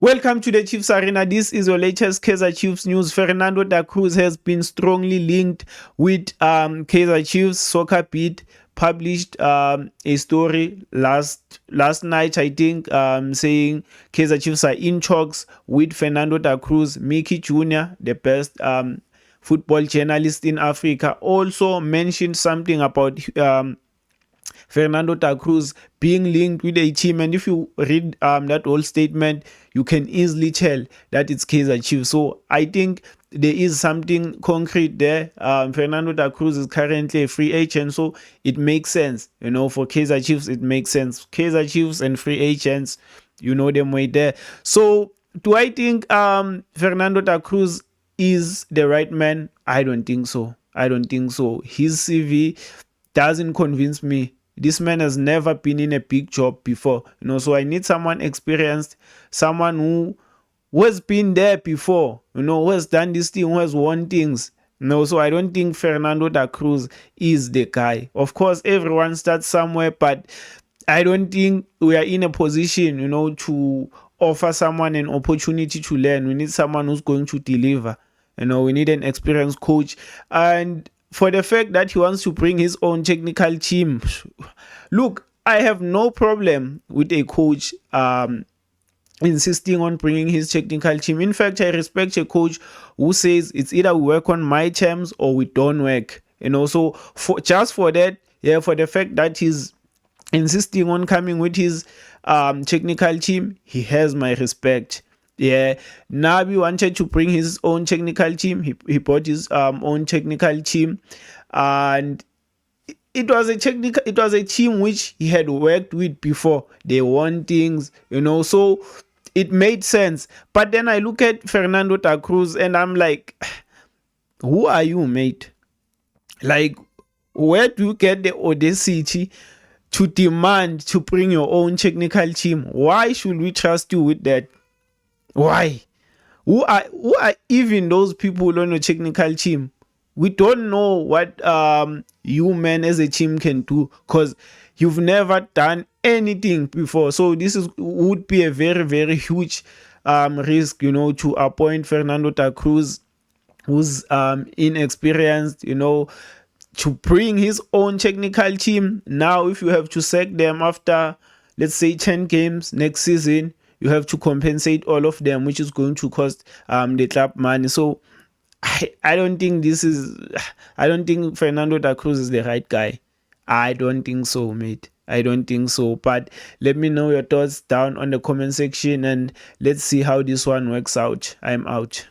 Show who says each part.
Speaker 1: Welcome to the Chiefs Arena. This is your latest Kaizer Chiefs news. Fernando da Cruz has been strongly linked with Kaizer Chiefs. Soccer Beat published a story last night, I think, saying Kaizer Chiefs are in talks with Fernando da Cruz. Mickey Jr., the best football journalist in Africa, also mentioned something about Fernando da Cruz being linked with a team. And if you read that whole statement, you can easily tell that it's Kaizer Chiefs. So I think there is something concrete there. Fernando da Cruz is currently a free agent, so it makes sense. For Kaizer Chiefs, it makes sense. Kaizer Chiefs and free agents, them way there. So do I think Fernando da Cruz is the right man? I don't think so. His CV doesn't convince me. This man has never been in a big job before, so I need someone experienced, someone who has been there before, who has done this thing, who has won things. So I don't think Fernando da Cruz is the guy. Of course, everyone starts somewhere, but I don't think we are in a position, to offer someone an opportunity to learn. We need someone who's going to deliver. We need an experienced coach. And for the fact that he wants to bring his own technical team, look, I have no problem with a coach insisting on bringing his technical team. In fact, I respect a coach who says it's either we work on my terms or we don't work. So for that, for the fact that he's insisting on coming with his technical team, he has my respect. Nabi wanted to bring his own technical team. He bought his own technical team, and it was a team which he had worked with before. They won things, so it made sense. But then I look at Fernando da Cruz and I'm like, who are you, mate? Like, where do you get the audacity to demand to bring your own technical team? Why should we trust you with that? Why? Who are even those people on your technical team? We don't know what you men as a team can do, because you've never done anything before. So this would be a very, very huge risk, to appoint Fernando da Cruz, who's inexperienced, to bring his own technical team. Now, if you have to sack them after, let's say, 10 games next season, you have to compensate all of them, which is going to cost the club money. So I don't think Fernando da Cruz is the right guy. I don't think so, mate. I don't think so. But let me know your thoughts down on the comment section, and let's see how this one works out. I'm out.